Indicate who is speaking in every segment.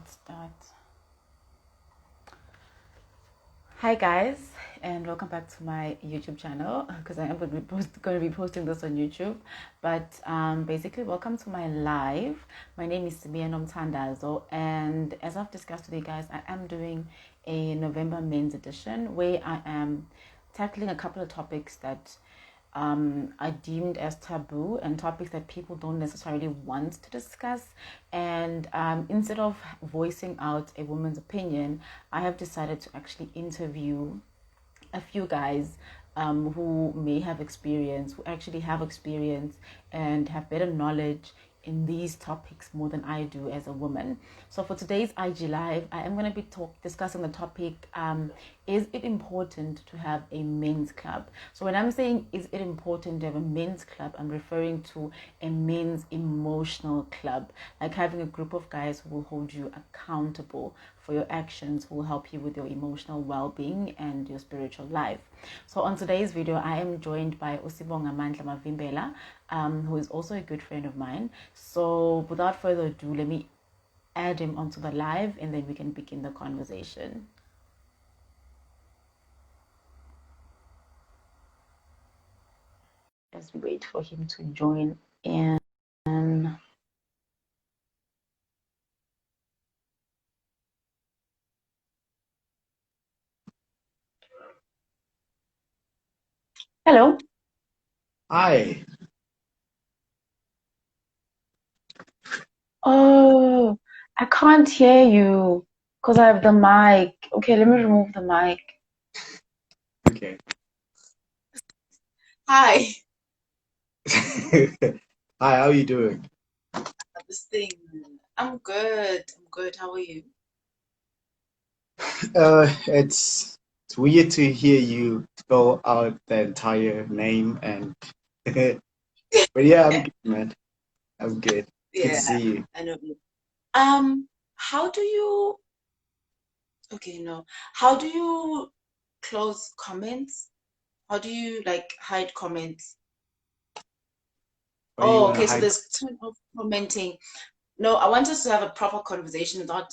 Speaker 1: Start. Hi guys, and welcome back to my YouTube channel because I am going to be posting this on YouTube. But basically, welcome to my live. My name is Sibiano Mtandazo, and as I've discussed with you guys, I am doing a November men's edition where I am tackling a couple of topics that are deemed as taboo and topics that people don't necessarily want to discuss. And instead of voicing out a woman's opinion, I have decided to actually interview a few guys who may have experience, who actually have experience and have better knowledge in these topics more than I do as a woman. So for today's IG Live, I am going to be discussing the topic, is it important to have a men's club? So when I'm saying is it important to have a men's club, I'm referring to a men's emotional club, like having a group of guys who will hold you accountable for your actions, who will help you with your emotional well-being and your spiritual life. So on today's video, I am joined by Usibonga Mandla Mavimbela, who is also a good friend of mine. So without further ado, let me add him onto the live and then we can begin the conversation. As we wait for him to join in. Hello.
Speaker 2: Hi.
Speaker 1: Oh, I can't hear you because I have the mic. Okay, let me remove the mic.
Speaker 2: Okay.
Speaker 3: Hi.
Speaker 2: Hi, how are you doing?
Speaker 3: This thing. I'm good. I'm good. How are you?
Speaker 2: It's weird to hear you spell out the entire name and but yeah, I'm good, man. I'm good. Good to
Speaker 3: Yeah,
Speaker 2: see you.
Speaker 3: I know. How do you, okay, no. How do you close comments? How do you like hide comments?
Speaker 2: Why do you
Speaker 3: Oh,
Speaker 2: want to
Speaker 3: okay, so
Speaker 2: hide?
Speaker 3: there's turn off commenting. No, I want us to have a proper conversation without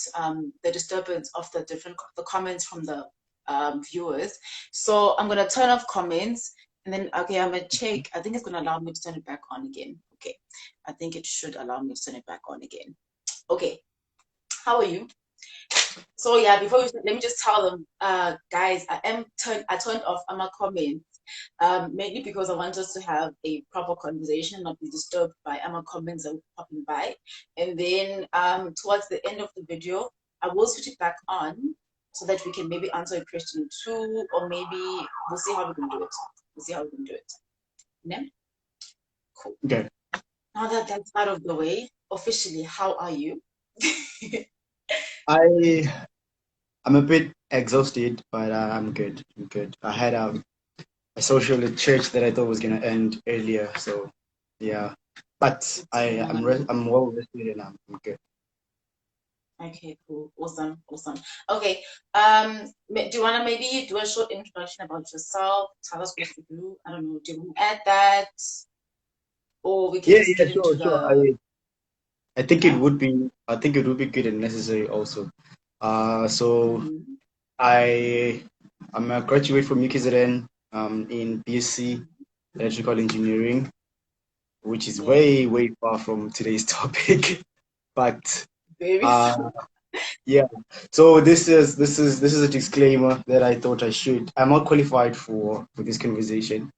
Speaker 3: the disturbance of the comments from the viewers. So I'm gonna turn off comments and then okay, I'm gonna check. I think it's gonna allow me to turn it back on again. Okay, I think it should allow me to turn it back on again. Okay, how are you? So yeah, before we start, let me just tell them, guys, I turned off my comments, mainly because I want us to have a proper conversation, not be disturbed by my comments that are popping by. And then towards the end of the video, I will switch it back on so that we can maybe answer a question too, or maybe we'll see how we can do it. We'll see how we can do it. Yeah? Cool.
Speaker 2: Okay.
Speaker 3: Now that that's out of the way, officially, how are you?
Speaker 2: I I'm a bit exhausted, but I'm good. I'm good. I had a social at church that I thought was gonna end earlier, so yeah. But I'm well rested and I'm good.
Speaker 3: Okay, cool. Awesome, awesome. Okay, do you want to maybe do a short introduction about yourself? Tell us what you do. I don't know. Do you want to add that, or we can
Speaker 2: Yeah,
Speaker 3: just
Speaker 2: yeah,
Speaker 3: get into
Speaker 2: sure, sure.
Speaker 3: the, yeah?
Speaker 2: I think it would be good and necessary also. So
Speaker 3: Mm-hmm.
Speaker 2: I I'm a graduate from UKZN in BSc Electrical Engineering, which is
Speaker 3: Yeah,
Speaker 2: way, way far from today's topic. But
Speaker 3: very
Speaker 2: uh yeah, so this is a disclaimer that I thought I should. I'm not qualified for this conversation.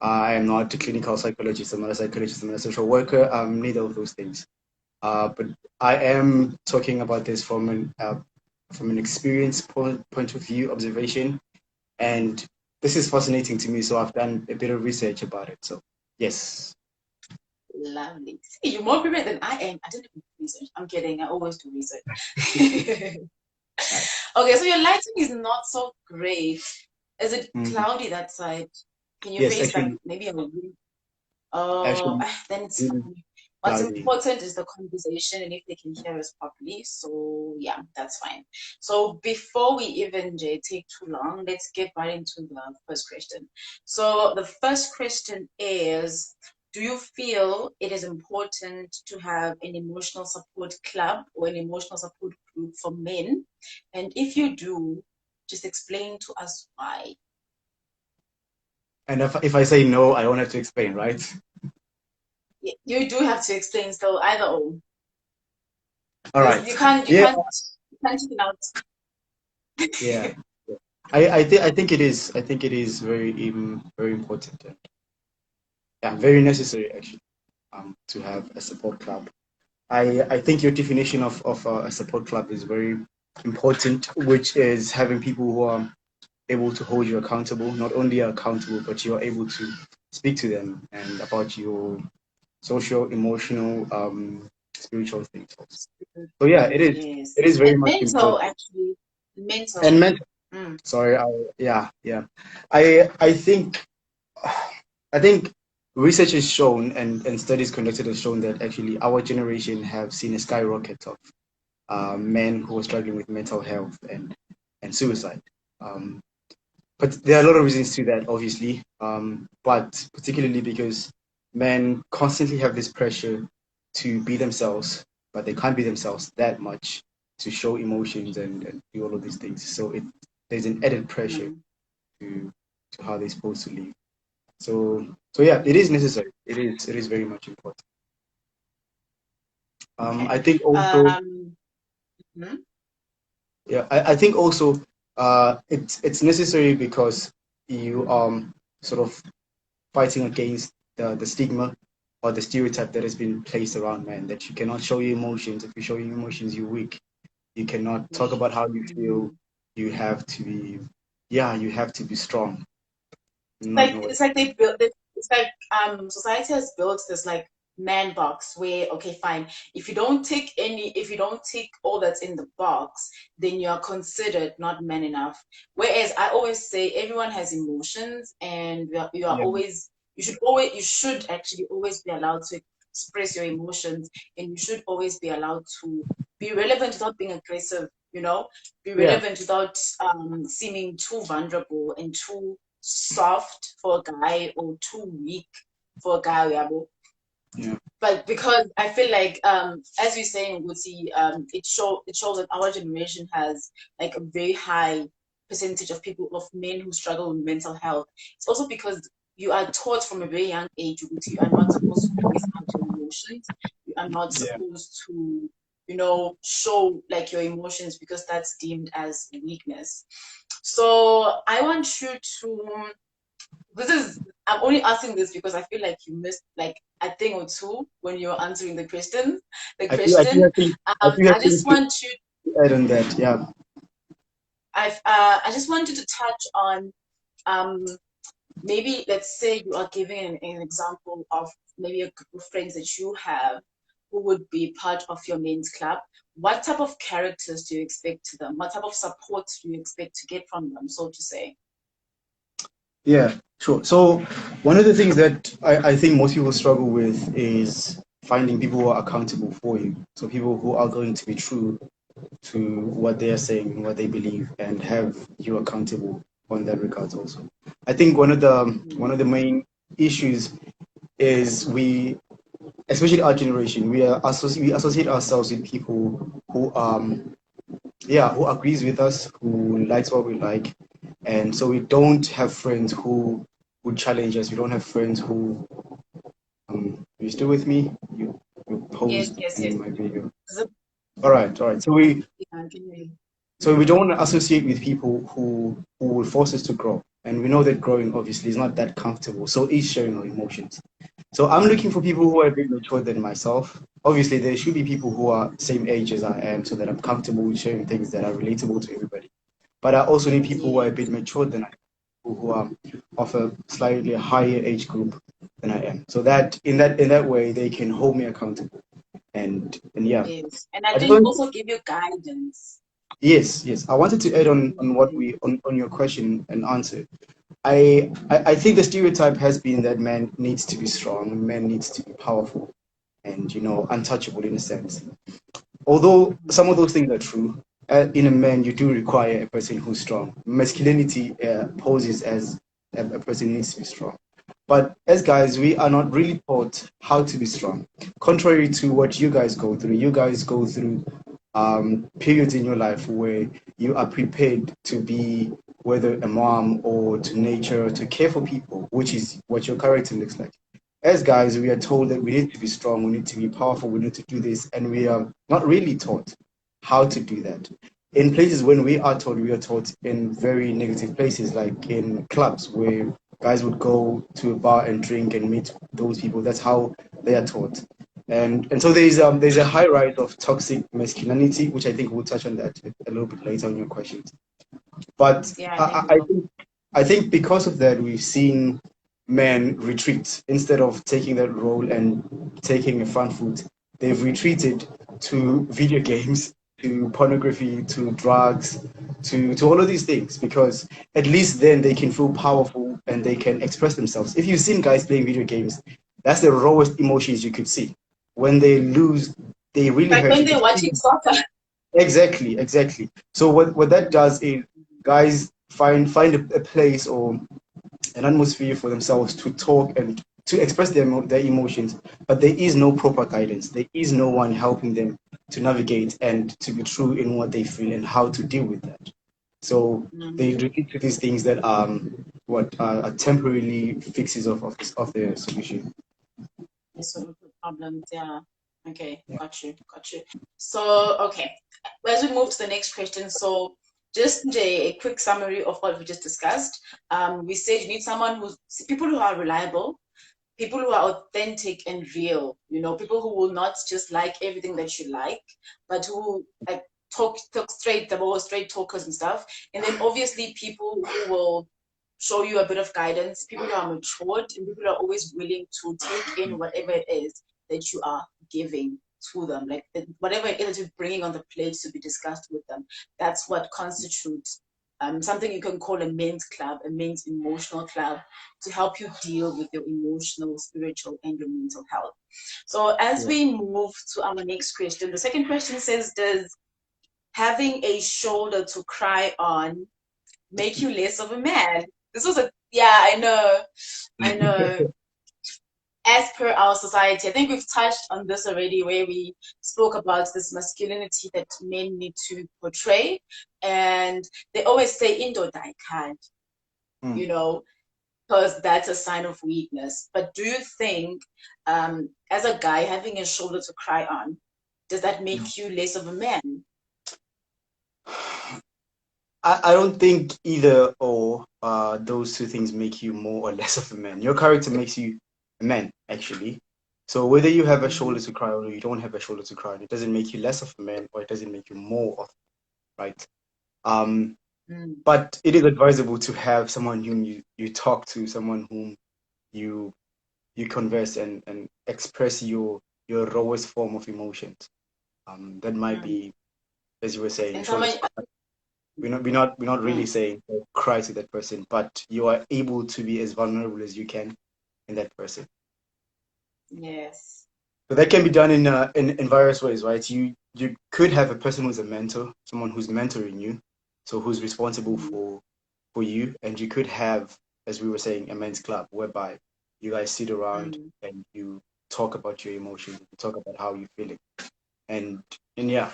Speaker 2: I am not a clinical psychologist, I'm not a psychologist, I'm not a social worker, I'm neither of those things. But I am talking about this from an experience point of view, observation, and this is fascinating to me. So I've done a bit of research about it. So yes,
Speaker 3: lovely. See, you're more prepared than I am. I didn't do research. I'm kidding. I always do research.
Speaker 2: right.
Speaker 3: Okay, so your lighting is not so great. Is it
Speaker 2: Mm,
Speaker 3: cloudy that side? Can you
Speaker 2: yes,
Speaker 3: face like
Speaker 2: actually,
Speaker 3: maybe a room? Oh,
Speaker 2: actually,
Speaker 3: then it's
Speaker 2: really
Speaker 3: fine. What's
Speaker 2: cloudy.
Speaker 3: important is the conversation and if they can hear us properly. So yeah, that's fine. So before we even take too long, let's get right into the first question. So the first question is, do you feel it is important to have an emotional support club or an emotional support group for men? And if you do, just explain to us why.
Speaker 2: And if I say no, I don't have to explain, right?
Speaker 3: You do have to explain still, either or.
Speaker 2: All right.
Speaker 3: You can't
Speaker 2: Yeah.
Speaker 3: take it out.
Speaker 2: Yeah. I think it is. I think it is very important. And, yeah, very necessary actually. To have a support club. I think your definition of a support club is very important, which is having people who are able to hold you accountable. Not only accountable, but you are able to speak to them and about your social, emotional, spiritual things also. So yeah, it is.
Speaker 3: Yes.
Speaker 2: It is very
Speaker 3: And
Speaker 2: much
Speaker 3: mental,
Speaker 2: important.
Speaker 3: actually. Mental.
Speaker 2: And mental.
Speaker 3: Mm.
Speaker 2: Sorry. Yeah. I think I think research has shown and studies conducted have shown that actually our generation have seen a skyrocket of men who are struggling with mental health and suicide. Um, but there are a lot of reasons to that, obviously. But particularly because men constantly have this pressure to be themselves, but they can't be themselves that much to show emotions and do all of these things. So there's an added pressure
Speaker 3: Mm.
Speaker 2: to how they're supposed to live. So yeah, it is necessary. It is very much important.
Speaker 3: Okay.
Speaker 2: I think also
Speaker 3: Mhm.
Speaker 2: yeah, I think also it's necessary because you sort of fighting against the stigma or the stereotype that has been placed around men that you cannot show your emotions. If you show your emotions, you're weak. You cannot talk about how you feel.
Speaker 3: Mm.
Speaker 2: You have to be, yeah, you have to be strong. Not know what.
Speaker 3: It's like they built it. It's like society has built this like man box where, okay, fine, if you don't tick all that's in the box, then you are considered not man enough. Whereas I always say everyone has emotions, and
Speaker 2: Yeah,
Speaker 3: you should actually always be allowed to express your emotions, and you should always be allowed to be relevant without being aggressive, be
Speaker 2: yeah,
Speaker 3: relevant without seeming too vulnerable and too soft for a guy or too weak for a guy.
Speaker 2: yeah,
Speaker 3: But because I feel like, as you're saying, Guti, it shows that our generation has like a very high percentage of men who struggle with mental health. It's also because you are taught from a very young age, Guti, you are not supposed to voice out your emotions. You are not
Speaker 2: yeah.
Speaker 3: supposed to, show like your emotions, because that's deemed as weakness. So I want you to I'm only asking this because I feel like you missed like a thing or two when you were answering the question. The
Speaker 2: I
Speaker 3: question.
Speaker 2: think I do have
Speaker 3: I just
Speaker 2: things to
Speaker 3: want you.
Speaker 2: add on that. Yeah,
Speaker 3: I just want you to touch on um maybe, let's say you are giving an example of maybe a group of friends that you have who would be part of your men's club. What type of characters do you expect to them? What type of support do you expect to get from them, so to say?
Speaker 2: yeah, sure. So one of the things that I think most people struggle with is finding people who are accountable for you. So people who are going to be true to what they are saying and what they believe and have you accountable on that regards also. I think one of the main issues is especially our generation, we associate ourselves with people who who agrees with us, who likes what we like, and so we don't have friends who challenge us. We don't have friends who are you still with me? You
Speaker 3: Yes,
Speaker 2: posed
Speaker 3: yes, yes.
Speaker 2: in my video.
Speaker 3: Zip.
Speaker 2: All right. So we
Speaker 3: Yeah, I can hear you.
Speaker 2: So we don't want to associate with people who will force us to grow. And we know that growing obviously is not that comfortable. So is sharing our emotions. So I'm looking for people who are a bit mature than myself. Obviously, there should be people who are same age as I am, so that I'm comfortable with sharing things that are relatable to everybody. But I also need people who are a bit
Speaker 3: Yes.
Speaker 2: mature than I am, who are of a slightly higher age group than I am. So that in that way they can hold me accountable. And yeah,
Speaker 3: Yes, and I
Speaker 2: I just
Speaker 3: think
Speaker 2: want
Speaker 3: also give you guidance.
Speaker 2: yes. I wanted to add on what
Speaker 3: Mm.
Speaker 2: on your question and answer. I think the stereotype has been that man needs to be strong, man needs to be powerful, and untouchable in a sense. Although some of those things are true, in a man you do require a person who's strong. Masculinity poses as a person needs to be strong. But as guys, we are not really taught how to be strong. Contrary to what you guys go through periods in your life where you are prepared to be, whether a mom or to nature, to care for people, which is what your character looks like. As guys, we are told that we need to be strong, we need to be powerful, we need to do this, and we are not really taught how to do that. In places when we are taught in very negative places, like in clubs where guys would go to a bar and drink and meet those people. That's how they are taught. And so there's a high rise of toxic masculinity, which I think we'll touch on that a little bit later on your questions. But
Speaker 3: Yeah, I think
Speaker 2: I
Speaker 3: so.
Speaker 2: think I think because of that, we've seen men retreat instead of taking that role and taking a front foot. They've retreated to video games, to pornography, to drugs, to all of these things because at least then they can feel powerful and they can express themselves. If you've seen guys playing video games, that's the rawest emotions you could see. When they lose, they really
Speaker 3: Like
Speaker 2: hurt
Speaker 3: when
Speaker 2: you.
Speaker 3: they're watching soccer.
Speaker 2: Exactly, exactly. So what that does is guys find a place or an atmosphere for themselves to talk and to express their emotions, but there is no proper guidance. There is no one helping them to navigate and to be true in what they feel and how to deal with that. So they
Speaker 3: Mm-hmm.
Speaker 2: relate to these things that what are temporarily fixes of the solution.
Speaker 3: It's sort of the problems, yeah. Okay, got you, got you. So, okay, as we move to the next question, so just a quick summary of what we just discussed. We said you need someone who's people who are reliable, people who are authentic and real, people who will not just like everything that you like, but who like talk straight, double straight talkers and stuff. And then obviously people who will show you a bit of guidance, people who are matured, and people who are always willing to take in whatever it is that you are giving to them, like whatever it is you're bringing on the plate to be discussed with them. That's what constitutes something you can call a men's club, a men's emotional club, to help you deal with your emotional, spiritual, and your mental health. So as
Speaker 2: Yeah.
Speaker 3: we move to our next question, the second question says, does having a shoulder to cry on make you less of a man? This was yeah, I know. As per our society, I think we've touched on this already, where we spoke about this masculinity that men need to portray. And they always say, Indo die card,
Speaker 2: Mm.
Speaker 3: you know, because that's a sign of weakness. But do you think, as a guy, having a shoulder to cry on, does that make you less of a man?
Speaker 2: I don't think either or those two things make you more or less of a man. Your character makes you a man, actually. So whether you have a
Speaker 3: Mm-hmm.
Speaker 2: shoulder to cry or you don't have a shoulder to cry on, it doesn't make you less of a man or it doesn't make you more of, right? Um,
Speaker 3: Mm.
Speaker 2: but it is advisable to have someone whom you talk to, someone whom you you converse and express your rawest form of emotions. That might
Speaker 3: Mm.
Speaker 2: be, as you were saying,
Speaker 3: And
Speaker 2: shoulder
Speaker 3: someone,
Speaker 2: to cry. We're not really
Speaker 3: mm,
Speaker 2: saying cry to that person, but you are able to be as vulnerable as you can in that person.
Speaker 3: yes.
Speaker 2: So that can be done in various ways, right? You could have a person who's a mentor, someone who's mentoring you, so who's responsible
Speaker 3: Mm-hmm.
Speaker 2: for you, and you could have, as we were saying, a men's club whereby you guys sit around
Speaker 3: Mm.
Speaker 2: and you talk about your emotions, you talk about how you're feeling, and and yeah,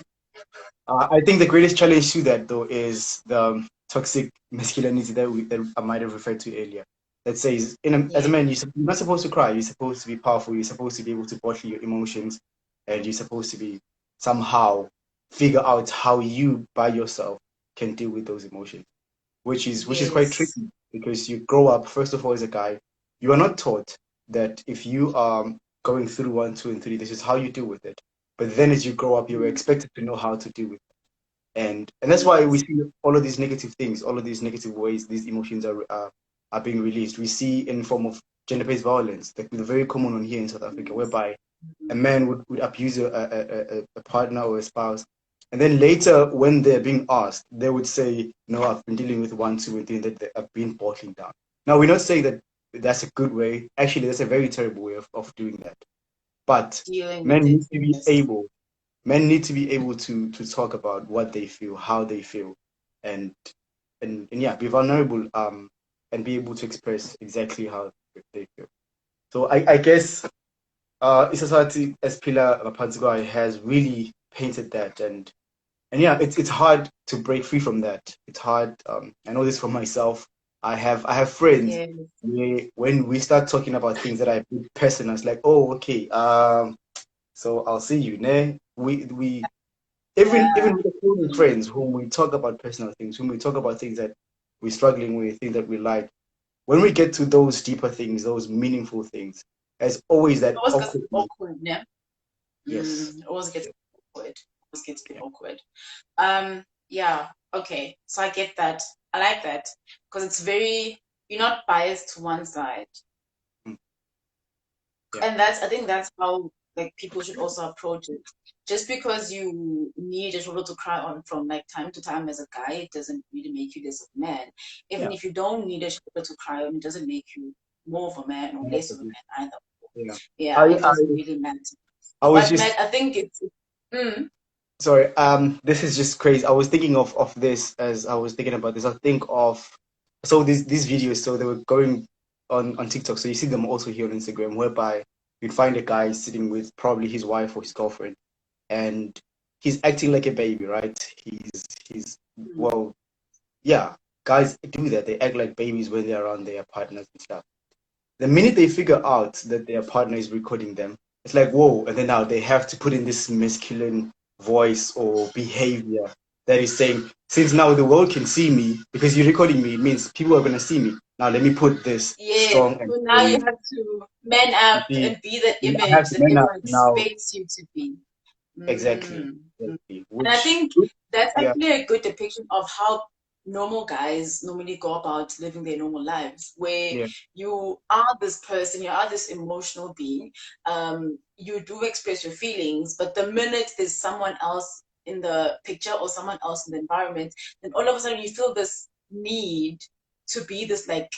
Speaker 2: I think the greatest challenge to that, though, is the toxic masculinity that I might have referred to earlier. That says, as a
Speaker 3: Yeah.
Speaker 2: man, you're not supposed to cry. You're supposed to be powerful. You're supposed to be able to bottle your emotions, and you're supposed to be somehow figure out how you by yourself can deal with those emotions, which is quite
Speaker 3: Yes.
Speaker 2: tricky because you grow up first of all as a guy. You are not taught that if you are going through one, two, and three, this is how you deal with it. But then as you grow up, you're
Speaker 3: Mm.
Speaker 2: expected to know how to deal with it and that's why we
Speaker 3: Yes.
Speaker 2: see all of these negative things, all of these negative ways these emotions are being released. We see in form of gender-based violence, the very common one here in South Africa,
Speaker 3: Yes.
Speaker 2: whereby a man would abuse a partner or a spouse, and then later when they're being asked, they would say, "No, I've been dealing with one, two, and three, and that I've been bottling down." Now we're not saying that that's a good way. Actually, that's a very terrible way of doing that. But
Speaker 3: Dealing with
Speaker 2: men
Speaker 3: it.
Speaker 2: need to be
Speaker 3: Yes.
Speaker 2: able men need to be able to talk about what they feel, how they feel, and and yeah, be vulnerable and be able to express exactly how they feel. So I guess society as Pilar Mapanzigwa has really painted that, and And yeah, it's hard to break free from that. It's hard. I know this for myself. I have friends
Speaker 3: Yes.
Speaker 2: when we start talking about things that I put personal, it's like, oh, okay, so I'll see you, ne? We even
Speaker 3: Yeah.
Speaker 2: with the close
Speaker 3: Mm.
Speaker 2: friends whom we talk about personal things, whom we talk about things that we're struggling with, things that we like. When we get to those deeper things, those meaningful things, there's always
Speaker 3: It
Speaker 2: that
Speaker 3: always gets
Speaker 2: awkwardness.
Speaker 3: awkward, yeah.
Speaker 2: Yes.
Speaker 3: It always gets awkward. Always gets a bit
Speaker 2: Yeah.
Speaker 3: awkward. Yeah, okay. So I get that. I like that because it's very, you're not biased to one side.
Speaker 2: Mm. Yeah.
Speaker 3: And I think that's how like people should also approach it. Just because you need a shoulder to cry on from like time to time as a guy, it doesn't really make you less of a man. Even
Speaker 2: Yeah.
Speaker 3: if you don't need a shoulder to cry on, it doesn't make you more of a man or less of a man either.
Speaker 2: Yeah.
Speaker 3: Yeah,
Speaker 2: I,
Speaker 3: it
Speaker 2: I
Speaker 3: doesn't really matter.
Speaker 2: I was
Speaker 3: But Matt,
Speaker 2: just
Speaker 3: I think it's mm,
Speaker 2: sorry. This is just crazy. I was thinking of this as I was thinking about this. I think of so these videos. So they were going on TikTok. So you see them also here on Instagram, whereby you'd find a guy sitting with probably his wife or his girlfriend, and he's acting like a baby, right? He's
Speaker 3: mm,
Speaker 2: well, yeah. Guys do that. They act like babies when they're around their partners and stuff. The minute they figure out that their partner is recording them, it's like, whoa, and then now they have to put in this masculine voice or behavior that is saying, since now the world can see me because you're recording me, it means people are going to see me. Now let me put this
Speaker 3: yes.
Speaker 2: strong and
Speaker 3: So now you
Speaker 2: very,
Speaker 3: have to man up
Speaker 2: be,
Speaker 3: and be that
Speaker 2: I have
Speaker 3: image
Speaker 2: to
Speaker 3: that
Speaker 2: man up
Speaker 3: everyone
Speaker 2: now.
Speaker 3: expects you to be.
Speaker 2: Exactly.
Speaker 3: Mm.
Speaker 2: Exactly.
Speaker 3: And I
Speaker 2: Which,
Speaker 3: think that's
Speaker 2: yeah,
Speaker 3: actually a good depiction of how normal guys normally go about living their normal lives, where
Speaker 2: yeah,
Speaker 3: you are this person, you are this emotional being. You do express your feelings, but the minute there's someone else in the picture or someone else in the environment, then all of a sudden you feel this need to be this like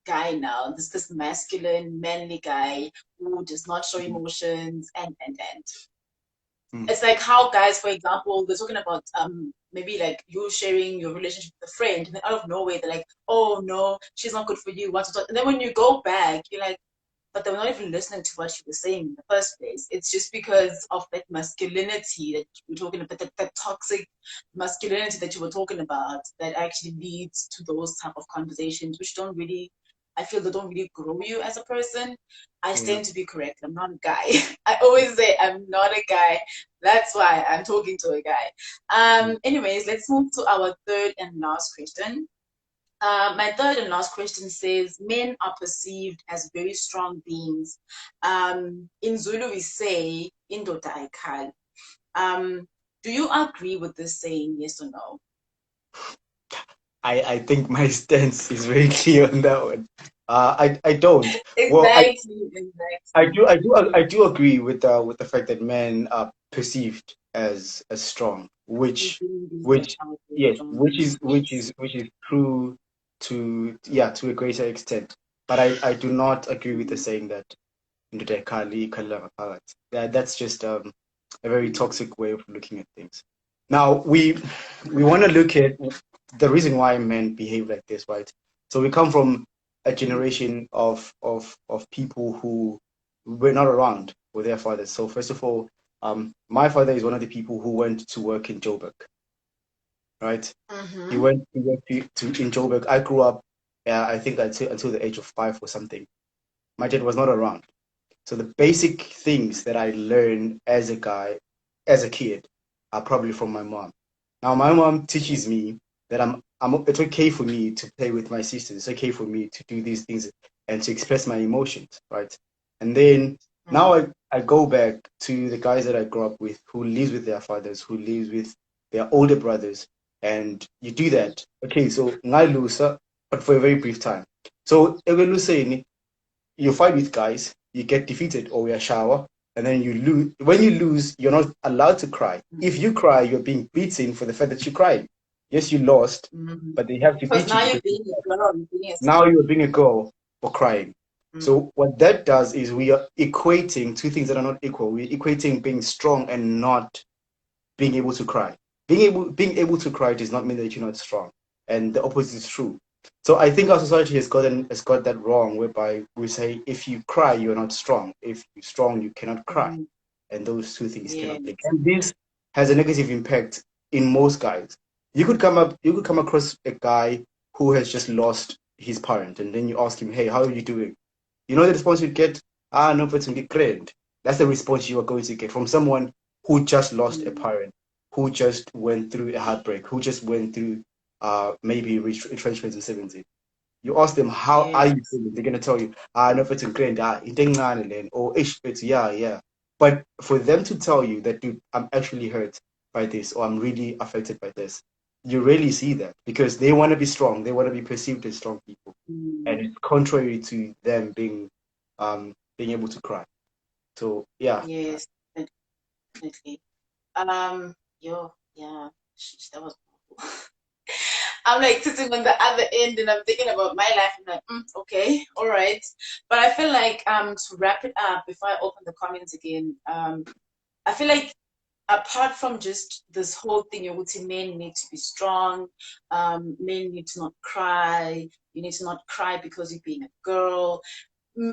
Speaker 3: guy now, this masculine, manly guy who does not show
Speaker 2: mm,
Speaker 3: emotions and
Speaker 2: mm,
Speaker 3: it's like how guys, for example, they're talking about maybe like you sharing your relationship with a friend, and then out of nowhere they're like, "Oh no, she's not good for you." What? And then when you go back, you're like, "But they were not even listening to what she was saying in the first place." It's just because of that masculinity that we're talking about, that toxic masculinity that you were talking about, that actually leads to those type of conversations, which don't really. I feel they don't really grow you as a person. I
Speaker 2: yeah.
Speaker 3: stand to be correct. I'm not a guy. I always say I'm not a guy. That's why I'm talking to a guy.
Speaker 2: Mm.
Speaker 3: Anyways, let's move to our third and last question. My third and last question says, men are perceived as very strong beings. In Zulu, we say, indoda ayikali. Do you agree with this saying, yes or no?
Speaker 2: I think my stance is very clear on that one. I don't. Well,
Speaker 3: Exactly, exactly.
Speaker 2: I do agree with the fact that men are perceived as strong,
Speaker 3: As being these like
Speaker 2: which
Speaker 3: powerful,
Speaker 2: yes,
Speaker 3: strong beings. Yes.
Speaker 2: which is true to a greater extent. But I do not agree with the
Speaker 3: Mm,
Speaker 2: saying that that's just a very
Speaker 3: mm,
Speaker 2: toxic way of looking at things. Now we want to look at the reason why men behave like this, right? So we come from a
Speaker 3: mm,
Speaker 2: generation of people who were not around with their fathers. So first of all, my father is one of the people who went to work in Joburg, right?
Speaker 3: mm-hmm.
Speaker 2: He went to in Joburg. I grew up, I think until the age of 5 or something. My dad was not around. So the basic things that I learned as a guy, as a kid, are probably from my mom. Now my mom teaches me that it's okay for me to play with my sisters. It's okay for me to do these things and to express my emotions, right? And then now
Speaker 3: Mm,
Speaker 2: I go back to the guys that I grew up with who lives with their fathers, who lives with their older brothers, and you do
Speaker 3: mm,
Speaker 2: that. Okay, so ngai lusa, but for a very brief time. So you fight with guys, you get defeated or you shower, and then you lose. When you lose, you're not allowed to cry. If
Speaker 3: mm,
Speaker 2: you cry, you're being beaten for the fact that you cried. Yes, you lost,
Speaker 3: mm.
Speaker 2: but they have to
Speaker 3: Because
Speaker 2: beat you
Speaker 3: now you're
Speaker 2: because
Speaker 3: being a girl, you're being a
Speaker 2: now
Speaker 3: sister.
Speaker 2: you're being a girl for crying.
Speaker 3: Mm,
Speaker 2: So what that does is we are equating two things that are not equal. We're equating being strong and not being able to cry. Being able to cry does not mean that you're not strong, and the opposite is true. So I think our society has got that wrong, whereby we say if you cry you're not strong, if you're strong you cannot cry,
Speaker 3: mm,
Speaker 2: and those two things cannot link.
Speaker 3: yes.
Speaker 2: And this has a negative impact. in most guys. You could come across a guy who has just lost his parent, and then you ask him, "Hey, how are you doing?" You know the response you get, "Ah, no, but get grand." That's the response you are going to get from someone who just lost a parent, who just went through a heartbreak, who just went through maybe retrenchment in 17. You ask them, how are
Speaker 3: Yes.
Speaker 2: you feeling? They're gonna tell you, no, it's grand, or ish, it's yeah, yeah. But for them to tell you that, dude, I'm actually hurt by this, or I'm really affected by this, you rarely see that because they want to be strong. They want to be perceived as strong people, and it's contrary to them being able to cry. So yeah,
Speaker 3: Yes, definitely. Yeah, that was awful. I'm like sitting on the other end and I'm thinking about my life. I'm like, okay, all right. But I feel like to wrap it up before I open the comments again, I feel like apart from just this whole thing, you would say men need to be strong, men need to not cry, you need to not cry because you're being a girl.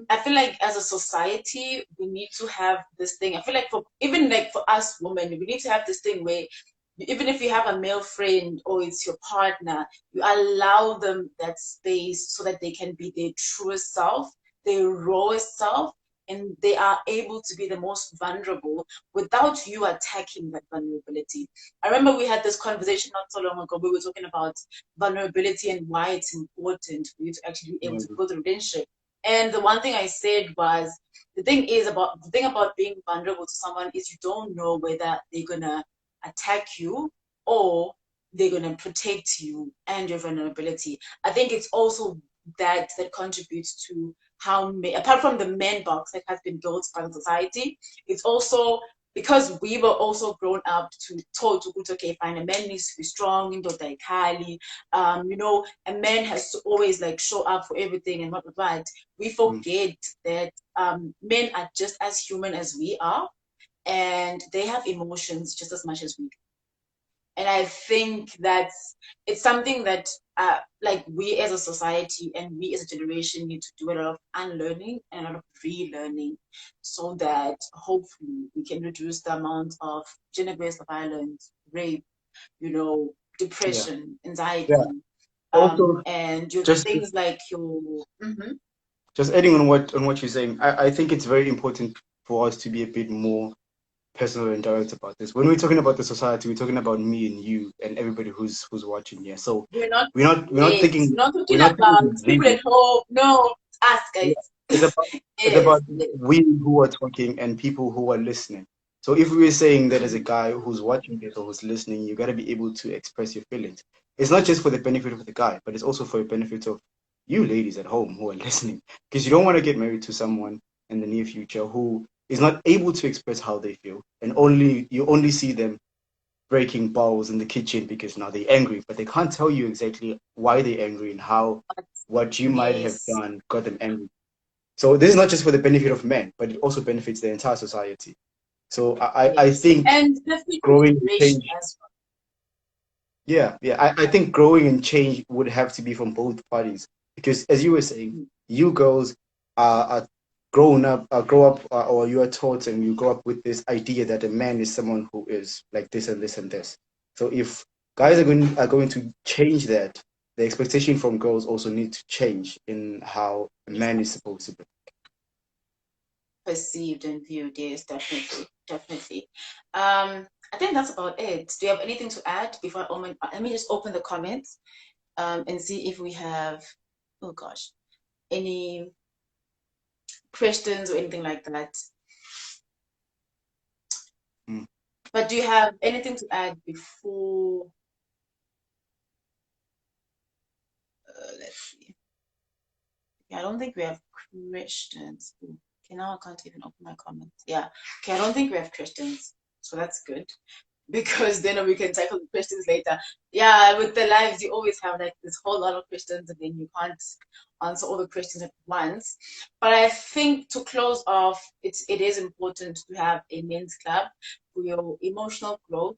Speaker 3: I feel like as a society, we need to have this thing. I feel like even like for us women, we need to have this thing where even if you have a male friend or it's your partner, you allow them that space so that they can be their truest self, their rawest self, and they are able to be the most vulnerable without you attacking that vulnerability. I remember we had this conversation not so long ago. We were talking about vulnerability and why it's important for you to actually be able to build a relationship. And the one thing I said was the thing about being vulnerable to someone is you don't know whether they're gonna attack you or they're gonna protect you and your vulnerability. I think it's also that contributes to how apart from the man box that has been built by the society, it's also because we were also grown up to told to okay, fine, a man needs to be strong, into a man has to always like show up for everything and what. We forget that men are just as human as we are, and they have emotions just as much as we do. And I think it's something that like we as a society and we as a generation need to do a lot of unlearning and a lot of relearning so that hopefully we can reduce the amount of gender-based violence, rape,
Speaker 2: yeah,
Speaker 3: depression, anxiety,
Speaker 2: yeah. Also,
Speaker 3: and your
Speaker 2: just
Speaker 3: things like your
Speaker 2: just adding on what you're saying, I think it's very important for us to be a bit more personal and direct about this. When we're talking about the society, we're talking about me and you and everybody who's watching here. So
Speaker 3: we're not
Speaker 2: we're not
Speaker 3: yes,
Speaker 2: thinking
Speaker 3: not
Speaker 2: we're
Speaker 3: talking
Speaker 2: not
Speaker 3: about
Speaker 2: thinking
Speaker 3: people
Speaker 2: zero.
Speaker 3: at home. No, it's us
Speaker 2: Yeah.
Speaker 3: guys.
Speaker 2: It's about
Speaker 3: Yes.
Speaker 2: we who are talking and people who are listening. So if we're saying that as a
Speaker 3: Mm,
Speaker 2: guy who's watching this or who's listening, you gotta be able to express your feelings. It's not just for the benefit of the guy, but it's also for the benefit of you ladies at home who are listening. Because you don't want to get married to someone in the near future who is not able to express how they feel and you only see them breaking bowls in the kitchen because now they're angry, but they can't tell you exactly why they're angry and how what you might have
Speaker 3: yes.
Speaker 2: done got them angry. So this is not just for the benefit of men, but it also benefits the entire society. So I
Speaker 3: Yes.
Speaker 2: think
Speaker 3: And the future
Speaker 2: growing and
Speaker 3: generation
Speaker 2: change,
Speaker 3: as
Speaker 2: yeah, yeah, I think growing and change would have to be from both parties because, as you were saying,
Speaker 3: well.
Speaker 2: you girls are grown up, grow up, or you are taught and you grow up with this idea that a man is someone who is like this and this and this. So if guys are going to change that, the expectation from girls also need to change in how a man is supposed to be.
Speaker 3: Perceived and viewed. Yes, definitely. Definitely. I think that's about it. Do you have anything to add before I open? Let me just open the comments and see if we have, oh gosh, any questions or anything like that.
Speaker 2: Mm.
Speaker 3: But do you have anything to add before? Let's see. Yeah, I don't think we have questions. Okay, now I can't even open my comments. Yeah. Okay, I don't think we have questions. So that's good. Because then we can tackle the questions later. Yeah, with the lives, you always have like this whole lot of questions and then you can't answer all the questions at once. But I think to close off, it is important to have a men's club for your emotional growth,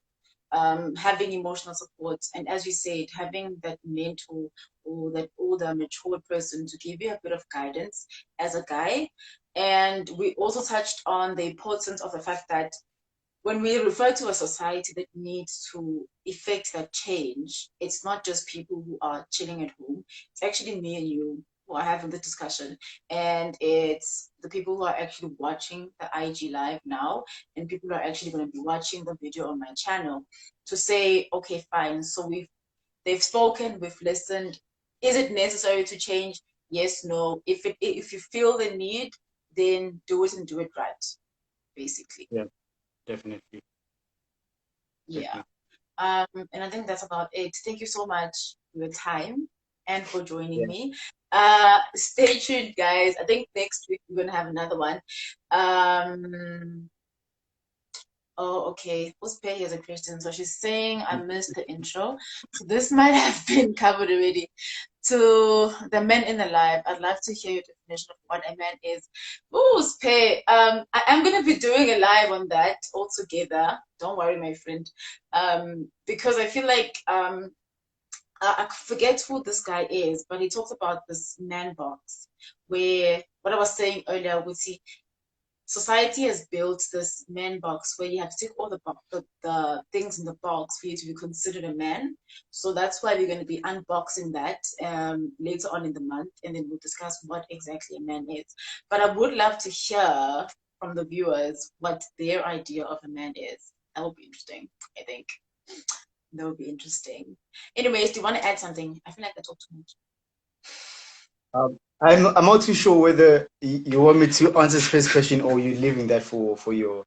Speaker 3: having emotional support, and as you said, having that mentor or that older, mature person to give you a bit of guidance as a guy. And we also touched on the importance of the fact that when we refer to a society that needs to effect that change, it's not just people who are chilling at home. It's actually me and you who are having the discussion. And it's the people who are actually watching the IG live now, and people who are actually going to be watching the video on my channel to say, okay, fine. So they've spoken, we've listened. Is it necessary to change? Yes, no. If you feel the need, then do it and do it right, basically.
Speaker 2: Yeah, definitely.
Speaker 3: Yeah.
Speaker 2: Definitely.
Speaker 3: And I think that's about it. Thank you so much for your time and for joining
Speaker 2: Yeah.
Speaker 3: me. Stay tuned, guys. I think next week we're gonna have another one. Oh, okay. Uspe has a question. So she's saying I missed the intro. So this might have been covered already. To the men in the live, I'd love to hear your definition of what a man is. Ooh, Uspe. I am gonna be doing a live on that altogether. Don't worry, my friend. Because I feel like I forget who this guy is, but he talks about this man box where what I was saying earlier, we see society has built this man box where you have to tick all the things in the box for you to be considered a man. So that's why we're going to be unboxing that later on in the month, and then we'll discuss what exactly a man is. But I would love to hear from the viewers what their idea of a man is. That would be interesting, I think. That would be interesting. Anyways, do you want to add something? I feel like I talked too much.
Speaker 2: I'm not too sure whether you want me to answer this first question or you're leaving that for your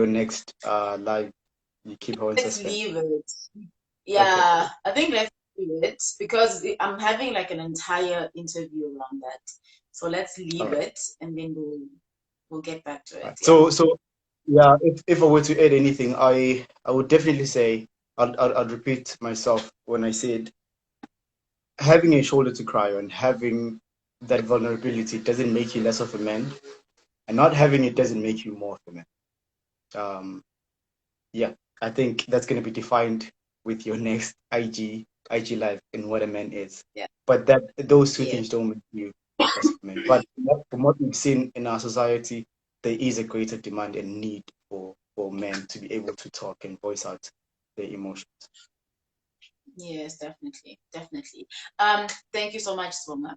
Speaker 2: next live. You keep her in
Speaker 3: Let's
Speaker 2: suspense.
Speaker 3: leave it.
Speaker 2: Okay.
Speaker 3: Yeah, I think let's do it because I'm having like an entire interview around that. So let's
Speaker 2: All
Speaker 3: leave
Speaker 2: right.
Speaker 3: it and then we'll get back to
Speaker 2: All
Speaker 3: it.
Speaker 2: right.
Speaker 3: Yeah.
Speaker 2: So yeah, if I were to add anything, I would definitely say I'd repeat myself when I said having a shoulder to cry on, having that vulnerability doesn't make you less of a man, and not having it doesn't make you more of a man. Um, yeah, I think that's going to be defined with your next IG live and what a man is.
Speaker 3: Yeah.
Speaker 2: But that those two
Speaker 3: Yes.
Speaker 2: things don't make you less of a man. But from what we've seen in our society, there is a greater demand and need for men to be able to talk and voice out their emotions.
Speaker 3: Yes, definitely. Definitely. Thank you so much, Swoma.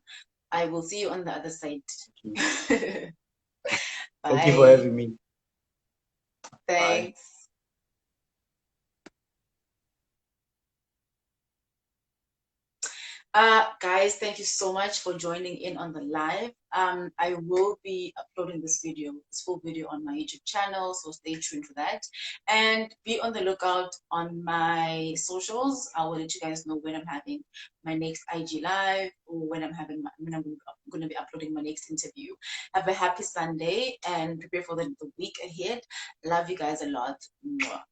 Speaker 3: I will see you on the other side.
Speaker 2: Thank you for
Speaker 3: Bye.
Speaker 2: having me. Bye.
Speaker 3: Thanks. Guys, thank you so much for joining in on the live. I will be uploading this full video on my YouTube channel, so stay tuned for that. And be on the lookout on my socials. I will let you guys know when I'm having my next IG live or when I'm going to be uploading my next interview. Have a happy Sunday and prepare for the week ahead. Love you guys a lot. Mwah.